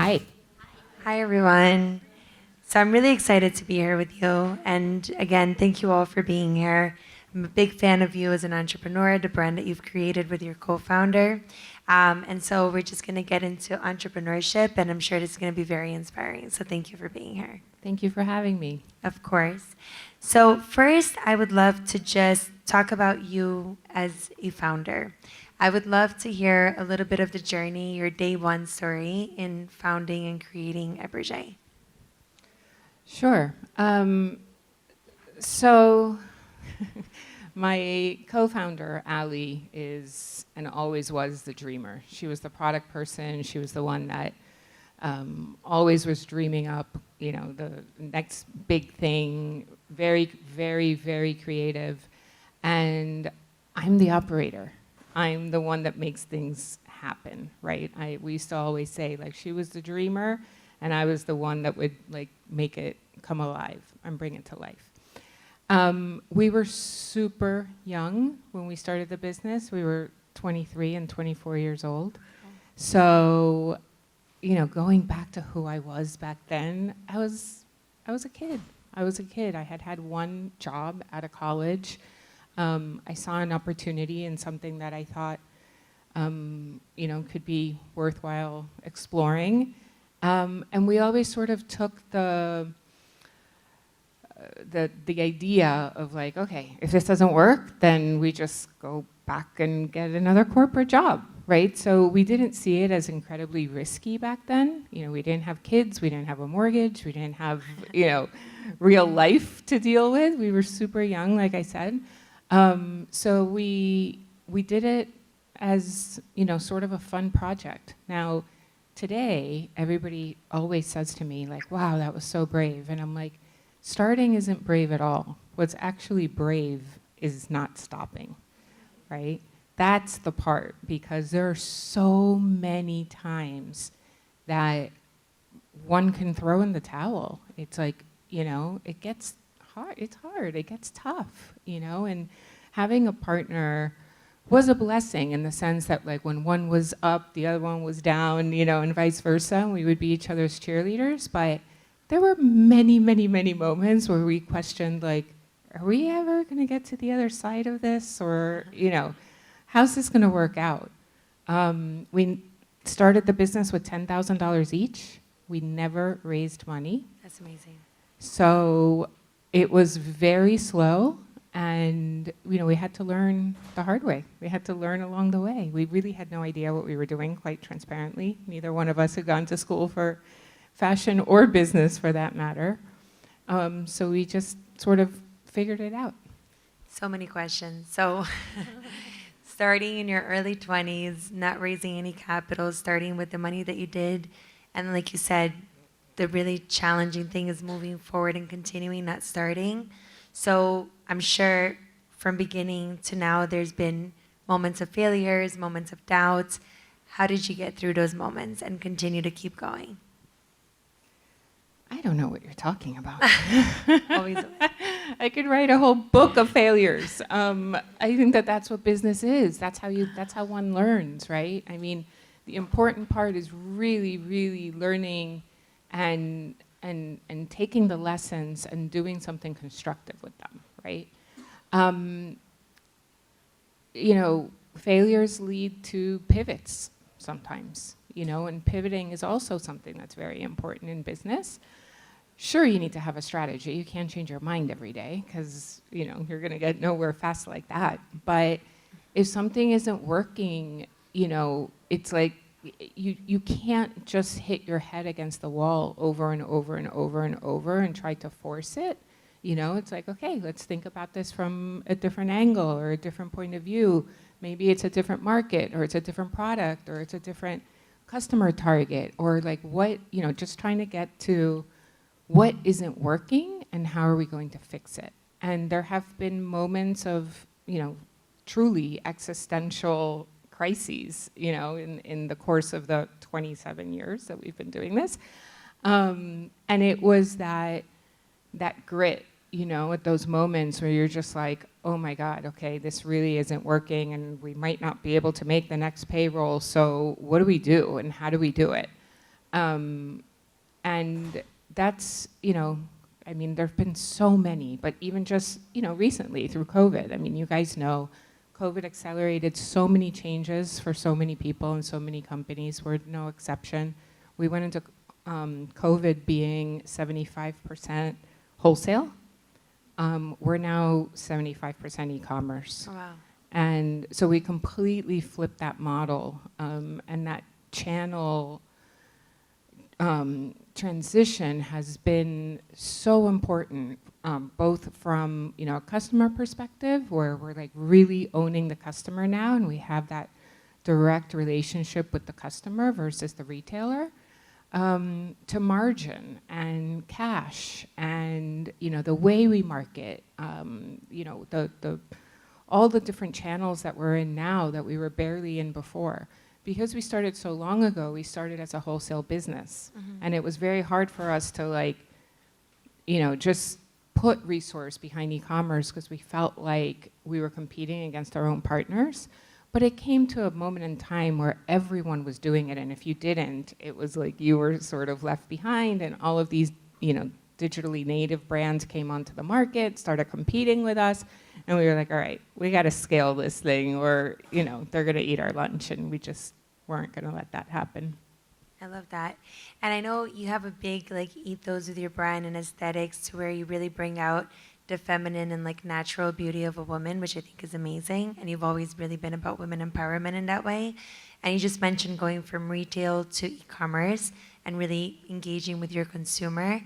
Hi. Hi, everyone. So I'm really excited to be here with you. And again, thank you all for being here. I'm a big fan of you as an entrepreneur, the brand that you've created with your co-founder. And so we're just going to get into entrepreneurship, and I'm sure this is going to be very inspiring. So thank you for being here. Thank you for having me. Of course. So first, I would love to just talk about you as a founder. I would love to hear a little bit of the journey, your day one story in founding and creating Eberjey. Sure. So my co-founder, Ali, is and always was the dreamer. She was the product person. She was the one that always was dreaming up, the next big thing, very, very, very creative. And I'm the operator. I'm the one that makes things happen, right? We used to always say, like, she was the dreamer, and I was the one that would, like, make it come alive and bring it to life. We were super young when we started the business. We were 23 and 24 years old. So, going back to who I was back then, I was a kid. I had one job out of college. I saw an opportunity in something that I thought, could be worthwhile exploring. And we always sort of took the idea of like, okay, if this doesn't work, then we just go back and get another corporate job, right? So we didn't see it as incredibly risky back then. We didn't have kids, we didn't have a mortgage, we didn't have, real life to deal with. We were super young, like I said. So we did it as, sort of a fun project. Now, today, everybody always says to me, like, wow, that was so brave. And I'm like, starting isn't brave at all. What's actually brave is not stopping, right? That's the part, because there are so many times that one can throw in the towel. It's like, it gets hard. It's hard. It gets tough, and having a partner was a blessing in the sense that, like, when one was up, the other one was down, and vice versa. We would be each other's cheerleaders. But there were many, many, many moments where we questioned, like, are we ever going to get to the other side of this? Or, how's this going to work out? We started the business with $10,000 each. We never raised money. That's amazing. So it was very slow. And, we had to learn the hard way. We had to learn along the way. We really had no idea what we were doing, quite transparently. Neither one of us had gone to school for fashion or business, for that matter. So we just sort of figured it out. So many questions. So starting in your early 20s, not raising any capital, starting with the money that you did. And like you said, the really challenging thing is moving forward and continuing, not starting. So I'm sure from beginning to now, there's been moments of failures, moments of doubts. How did you get through those moments and continue to keep going? I don't know what you're talking about. Always. I could write a whole book of failures. I think that's what business is. That's how one learns, right? I mean, the important part is really, really learning and taking the lessons and doing something constructive with them, right? Failures lead to pivots sometimes, and pivoting is also something that's very important in business. Sure, you need to have a strategy. You can't change your mind every day because, you're going to get nowhere fast like that. But if something isn't working, it's like you can't just hit your head against the wall over and over and over and over and try to force it. It's like, okay, let's think about this from a different angle or a different point of view. Maybe it's a different market, or it's a different product, or it's a different customer target, or like what, just trying to get to what isn't working and how are we going to fix it. And there have been moments of, truly existential crises, in the course of the 27 years that we've been doing this. And it was that grit, at those moments where you're just like, oh my God, okay, this really isn't working and we might not be able to make the next payroll, so what do we do and how do we do it? And that's, I mean, there have been so many, but even just, recently through COVID, I mean, you guys know, COVID accelerated so many changes for so many people and so many companies. We're no exception. We went into COVID being 75% wholesale. We're now 75% e-commerce. Oh, wow. And so we completely flipped that model, and that channel transition has been so important, both from a customer perspective, where we're like really owning the customer now, and we have that direct relationship with the customer versus the retailer, to margin and cash, and the way we market, all the different channels that we're in now that we were barely in before. Because we started so long ago, we started as a wholesale business. And it was very hard for us to just put resource behind e-commerce because we felt like we were competing against our own partners. But it came to a moment in time where everyone was doing it, and if you didn't, it was like you were sort of left behind, and all of these, digitally native brands came onto the market, started competing with us, and we were like, all right, we got to scale this thing, or they're going to eat our lunch, and we just weren't going to let that happen. I love that. And I know you have a big ethos with your brand and aesthetics to where you really bring out the feminine and natural beauty of a woman, which I think is amazing. And you've always really been about women empowerment in that way. And you just mentioned going from retail to e-commerce and really engaging with your consumer.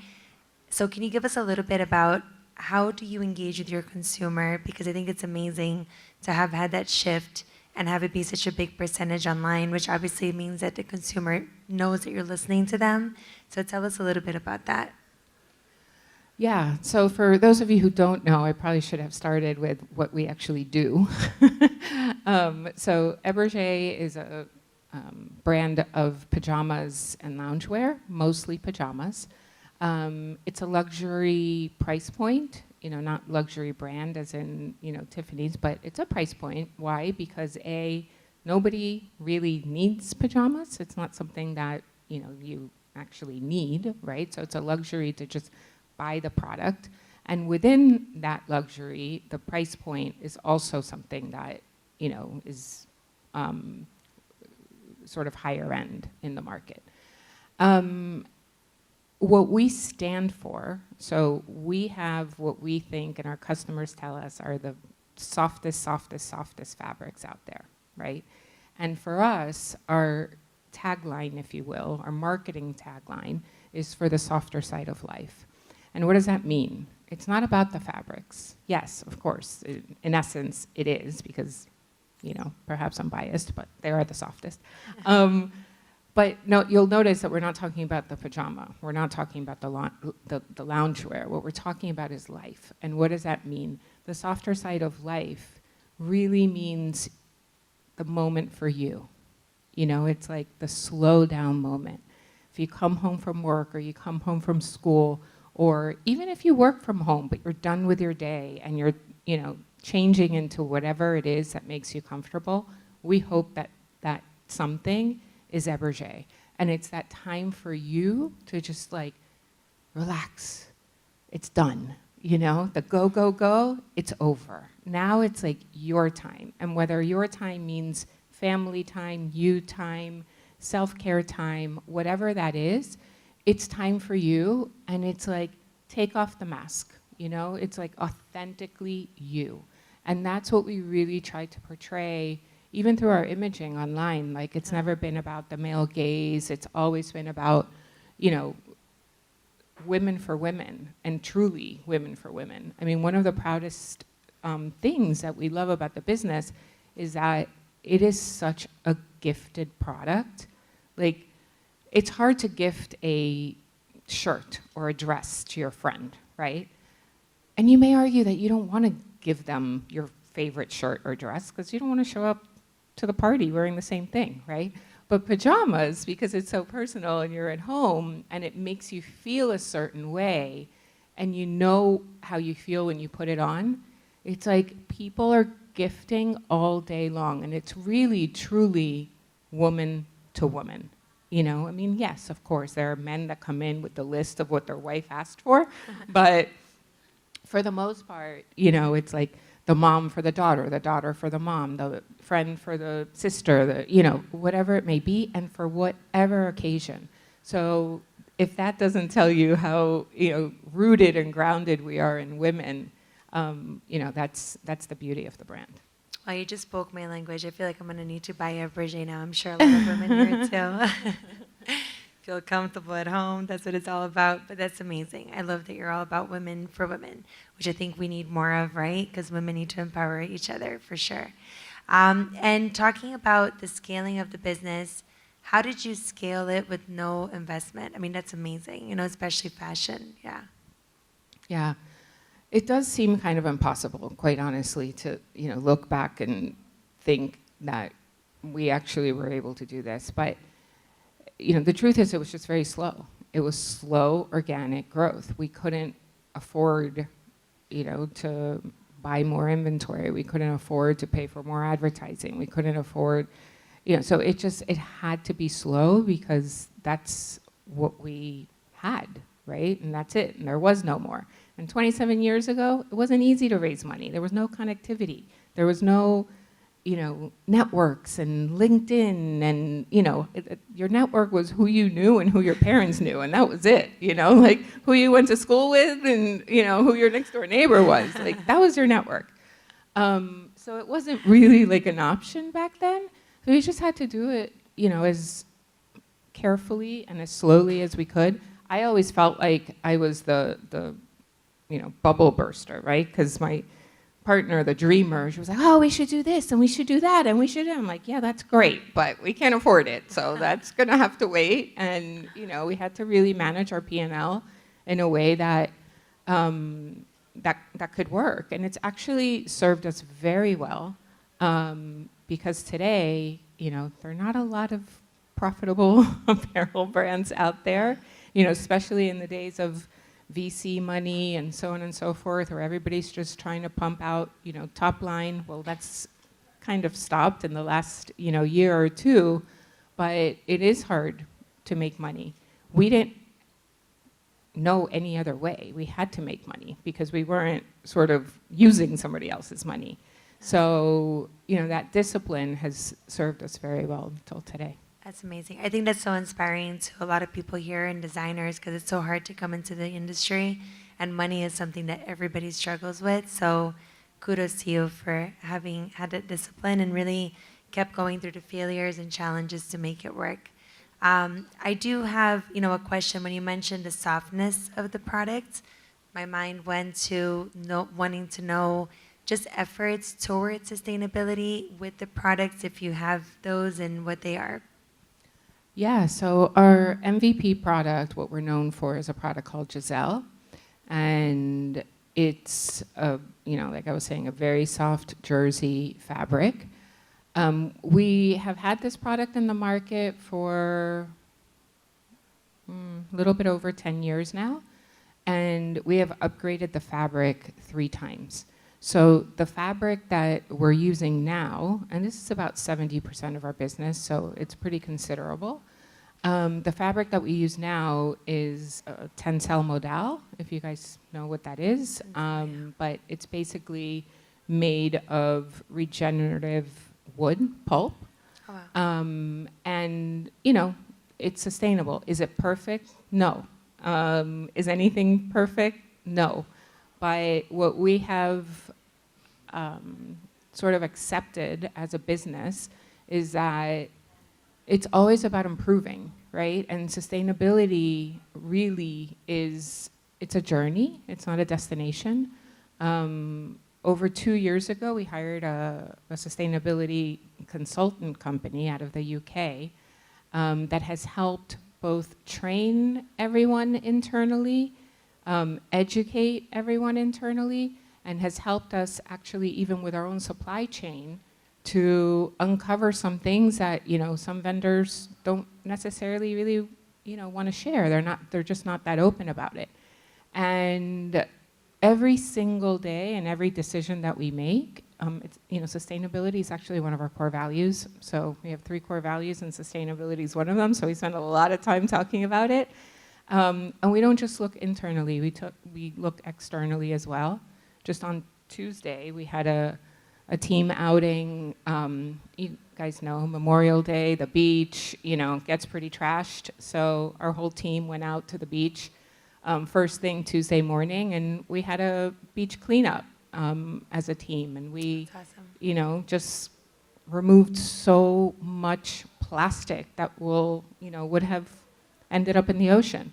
So can you give us a little bit about how do you engage with your consumer? Because I think it's amazing to have had that shift and have it be such a big percentage online, which obviously means that the consumer knows that you're listening to them. So tell us a little bit about that. Yeah, so for those of you who don't know, I probably should have started with what we actually do. So Eberjey is a brand of pajamas and loungewear, mostly pajamas. It's a luxury price point, not luxury brand as in, Tiffany's, but it's a price point. Why? Because nobody really needs pajamas. It's not something that, you actually need, right? So it's a luxury to just buy the product. And within that luxury, the price point is also something that, is sort of higher end in the market. What we stand for, so we have what we think and our customers tell us are the softest fabrics out there, right? And for us, our tagline, if you will, our marketing tagline is for the softer side of life. And what does that mean? It's not about the fabrics. Yes, of course, in essence, it is because, perhaps I'm biased, but they are the softest. But no, you'll notice that we're not talking about the pajama. We're not talking about the loungewear. What we're talking about is life. And what does that mean? The softer side of life really means the moment for you. It's like the slow down moment. If you come home from work or you come home from school, or even if you work from home, but you're done with your day and you're, changing into whatever it is that makes you comfortable, we hope that that something is Eberjey. And it's that time for you to just relax. It's done. The go, it's over. Now it's your time. And whether your time means family time, you time, self-care time, whatever that is, it's time for you. And it's take off the mask. It's authentically you. And that's what we really try to portray, even through our imaging online. It's never been about the male gaze. It's always been about, women for women, and truly women for women. I mean, one of the proudest things that we love about the business is that it is such a gifted product. It's hard to gift a shirt or a dress to your friend, right? And you may argue that you don't want to give them your favorite shirt or dress because you don't want to show up to the party wearing the same thing, right? But pajamas, because it's so personal and you're at home and it makes you feel a certain way and you know how you feel when you put it on, it's people are gifting all day long, and it's really, truly woman to woman. You know, I mean, yes, of course, there are men that come in with the list of what their wife asked for, but for the most part, you know, it's like the mom for the daughter for the mom, the friend for the sister, you know, whatever it may be, and for whatever occasion. So if that doesn't tell you how, you know, rooted and grounded we are in women, you know, that's the beauty of the brand. Well, you just spoke my language. I feel like I'm going to need to buy Eberjey now. I'm sure a lot of women here too. Feel comfortable at home. That's what it's all about. But that's amazing. I love that you're all about women for women, which I think we need more of, right? Because women need to empower each other for sure. And talking about the scaling of the business, how did you scale it with no investment? I mean, that's amazing, you know, especially fashion. Yeah. Yeah. It does seem kind of impossible, quite honestly, to, you know, look back and think that we actually were able to do this. But, you know, the truth is it was just very slow. It was slow, organic growth. We couldn't afford, you know, to buy more inventory. We couldn't afford to pay for more advertising. We couldn't afford, you know, so it had to be slow because that's what we had, right? And that's it. And there was no more. And 27 years ago, it wasn't easy to raise money. There was no connectivity. There was no, you know, networks and LinkedIn and, you know, your network was who you knew and who your parents knew, and that was it, you know, like who you went to school with and, you know, who your next door neighbor was. Like, that was your network. So it wasn't really like an option back then. So we just had to do it, you know, as carefully and as slowly as we could. I always felt like I was the you know, bubble burster, right? Because my partner, the dreamer, she was like, oh, we should do this and we should do that and we should. I'm like, yeah, that's great, but we can't afford it, so that's gonna have to wait. And you know, we had to really manage our P&L in a way that that could work, and it's actually served us very well because today, you know, there are not a lot of profitable apparel brands out there, you know, especially in the days of VC money and so on and so forth, where everybody's just trying to pump out, you know, top line. Well, that's kind of stopped in the last, you know, year or two, but it is hard to make money. We didn't know any other way. We had to make money because we weren't sort of using somebody else's money. So, you know, that discipline has served us very well until today. That's amazing. I think that's so inspiring to a lot of people here and designers because it's so hard to come into the industry and money is something that everybody struggles with. So kudos to you for having had that discipline and really kept going through the failures and challenges to make it work. I do have, you know, a question. When you mentioned the softness of the product, my mind went to wanting to know just efforts towards sustainability with the products, if you have those and what they are. Yeah, so our MVP product, what we're known for, is a product called Giselle. And it's, you know, like I was saying, a very soft jersey fabric. We have had this product in the market for a little bit over 10 years now. And we have upgraded the fabric 3 times. So the fabric that we're using now, and this is about 70% of our business, so it's pretty considerable. The fabric that we use now is tencel modal, if you guys know what that is. But it's basically made of regenerative wood pulp. Oh, wow. And, you know, it's sustainable. Is it perfect? No. Is anything perfect? No. By what we have sort of accepted as a business is that it's always about improving, right? And sustainability really is, it's a journey, it's not a destination. Over 2 years ago, we hired a sustainability consultant company out of the UK that has helped both train everyone internally, educate everyone internally, and has helped us actually, even with our own supply chain, to uncover some things that, you know, some vendors don't necessarily really, you know, want to share. They're just not that open about it. And every single day and every decision that we make sustainability is actually one of our core values. So we have 3 core values, and sustainability is one of them. So we spend a lot of time talking about it. And we don't just look internally, we look externally as well. Just on Tuesday, we had a team outing. You guys know Memorial Day, the beach, gets pretty trashed. So our whole team went out to the beach first thing Tuesday morning, and we had a beach cleanup as a team. And we, Awesome. just removed so much plastic that would have ended up in the ocean.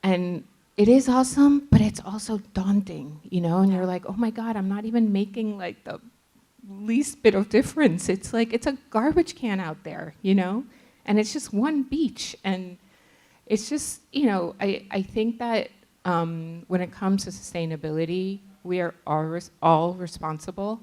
And it is awesome, but it's also daunting, and you're like, oh my God, I'm not even making like the least bit of difference. It's like, it's a garbage can out there, and it's just one beach. And it's just, I think that when it comes to sustainability, we are all responsible,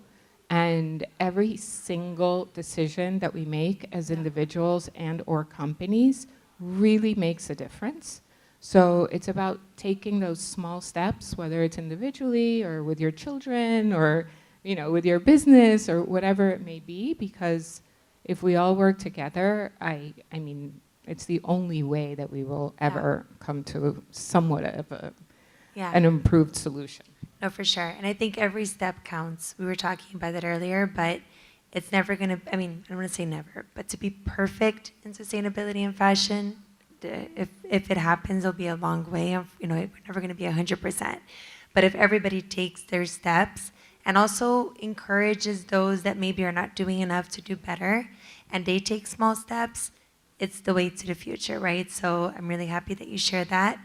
and every single decision that we make as individuals and or companies really makes a difference. So it's about taking those small steps, whether it's individually or with your children or, with your business or whatever it may be, because if we all work together, I mean, it's the only way that we will ever come to somewhat of an improved solution. No, for sure. And I think every step counts. We were talking about that earlier, but it's never going to, I don't want to say never, but to be perfect in sustainability and fashion, if it happens, it'll be a long way. We're never going to be 100%. But if everybody takes their steps and also encourages those that maybe are not doing enough to do better, and they take small steps, it's the way to the future, right? So I'm really happy that you shared that.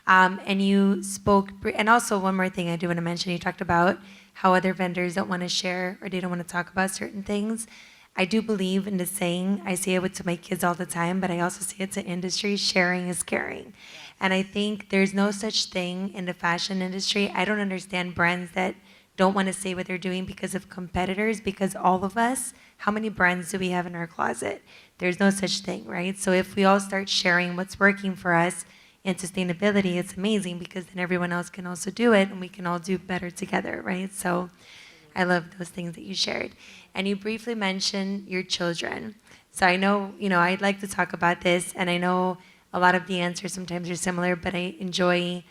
And you spoke, and also one more thing I do want to mention, you talked about how other vendors don't want to share or they don't want to talk about certain things. I do believe in the saying, I say it to my kids all the time, but I also say it to industry, sharing is caring. And I think there's no such thing in the fashion industry. I don't understand brands that don't want to say what they're doing because of competitors, because all of us, how many brands do we have in our closet? There's no such thing, right? So if we all start sharing what's working for us in sustainability, it's amazing, because then everyone else can also do it and we can all do better together, right? So I love those things that you shared. And you briefly mentioned your children. So I know, I'd like to talk about this, and I know a lot of the answers sometimes are similar, but I enjoy,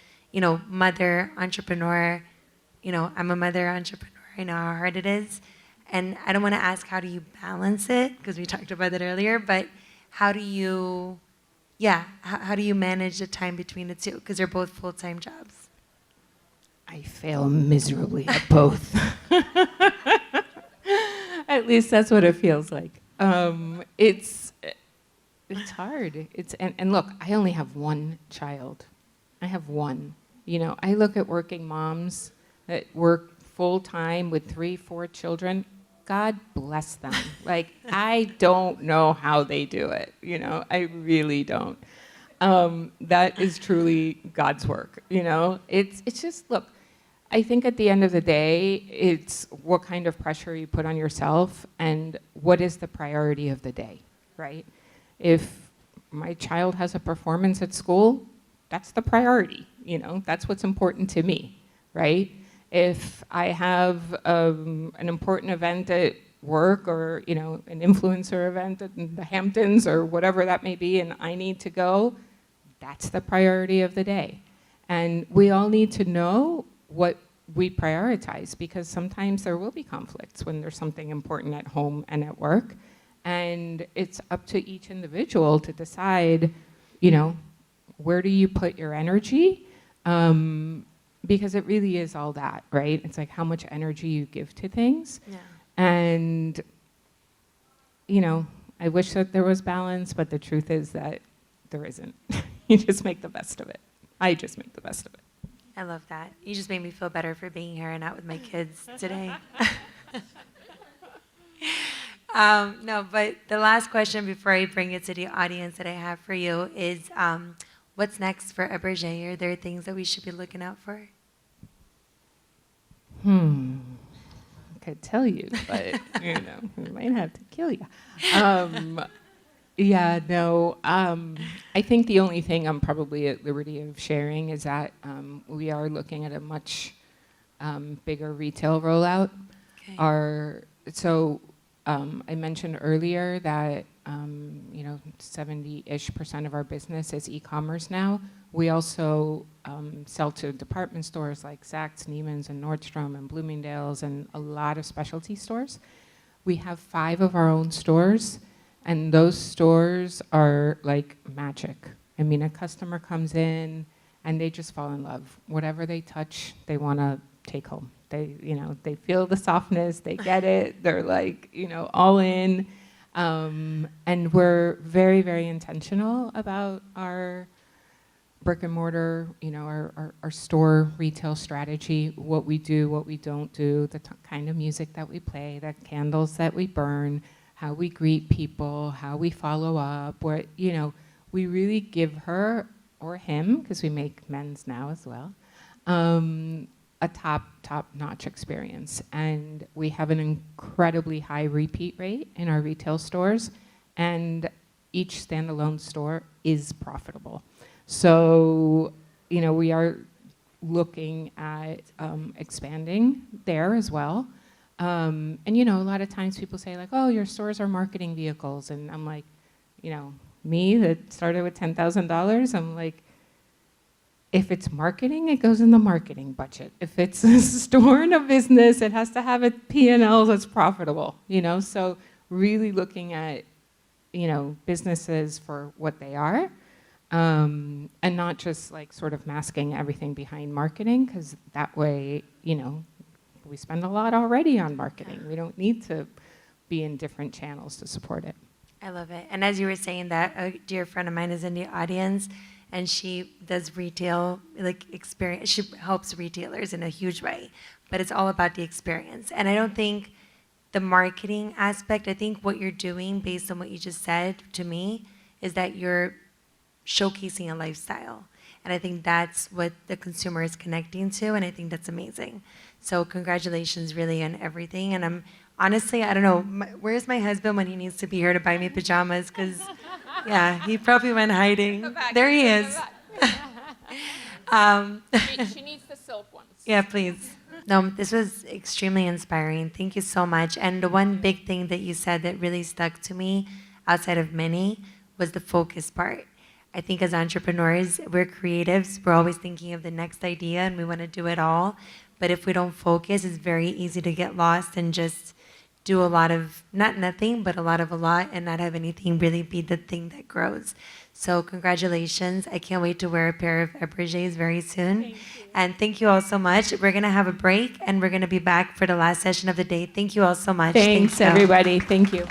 mother, entrepreneur. I'm a mother entrepreneur. I know how hard it is. And I don't want to ask how do you balance it, because we talked about that earlier, but how do you manage the time between the two? Because they're both full-time jobs. I fail miserably at both. At least that's what it feels like. It's hard. And look, I only have one child. I have one. I look at working moms that work full-time with 3-4 children. God bless them. Like, I don't know how they do it. I really don't. That is truly God's work. It's just, look, I think at the end of the day, it's what kind of pressure you put on yourself and what is the priority of the day, right? If my child has a performance at school, that's the priority, that's what's important to me, right? If I have an important event at work or, an influencer event in the Hamptons or whatever that may be, and I need to go, that's the priority of the day. And we all need to know what we prioritize, because sometimes there will be conflicts when there's something important at home and at work. And it's up to each individual to decide, where do you put your energy? Because it really is all that, right? It's like how much energy you give to things. Yeah. And, I wish that there was balance, but the truth is that there isn't. You just make the best of it. I just make the best of it. I love that. You just made me feel better for being here and out with my kids today. No, but the last question before I bring it to the audience that I have for you is, what's next for Eberjey? Are there things that we should be looking out for? I could tell you, but, we might have to kill you. I think the only thing I'm probably at liberty of sharing is that we are looking at a much bigger retail rollout. I mentioned earlier that 70-ish% of our business is e-commerce now. We also sell to department stores like Saks, Neiman's, and Nordstrom, and Bloomingdale's, and a lot of specialty stores. We have 5 of our own stores, and those stores are like magic. I mean, a customer comes in, and they just fall in love. Whatever they touch, they want to take home. They feel the softness, they get it, they're like, all in. And we're very, very intentional about our brick and mortar, our store retail strategy, what we do, what we don't do, the kind of music that we play, the candles that we burn, how we greet people, how we follow up, we really give her or him, because we make men's now as well, a top-notch experience. And we have an incredibly high repeat rate in our retail stores, and each standalone store is profitable. So, we are looking at expanding there as well. And, a lot of times people say like, oh, your stores are marketing vehicles. And I'm like, me that started with $10,000, I'm like, if it's marketing, it goes in the marketing budget. If it's a store and a business, it has to have a P&L that's profitable, So really looking at, businesses for what they are, and not just like sort of masking everything behind marketing, because that way, we spend a lot already on marketing. We don't need to be in different channels to support it. I love it. And as you were saying that, a dear friend of mine is in the audience, and she does retail, experience. She helps retailers in a huge way, but it's all about the experience. And I don't think the marketing aspect, I think what you're doing based on what you just said to me is that you're showcasing a lifestyle. And I think that's what the consumer is connecting to, and I think that's amazing. So congratulations really on everything. And I'm honestly, I don't know, where's my husband when he needs to be here to buy me pajamas? Because yeah, he probably went hiding. There he is. She needs the silk ones. Yeah, please. No, this was extremely inspiring. Thank you so much. And the one big thing that you said that really stuck to me, outside of many, was the focus part. I think as entrepreneurs, we're creatives. We're always thinking of the next idea, and we want to do it all. But if we don't focus, it's very easy to get lost and just do a lot of, not nothing, but a lot, and not have anything really be the thing that grows. So congratulations. I can't wait to wear a pair of Eberjeys very soon. Thank you. And thank you all so much. We're going to have a break, and we're going to be back for the last session of the day. Thank you all so much. Thanks, everybody. Thank you.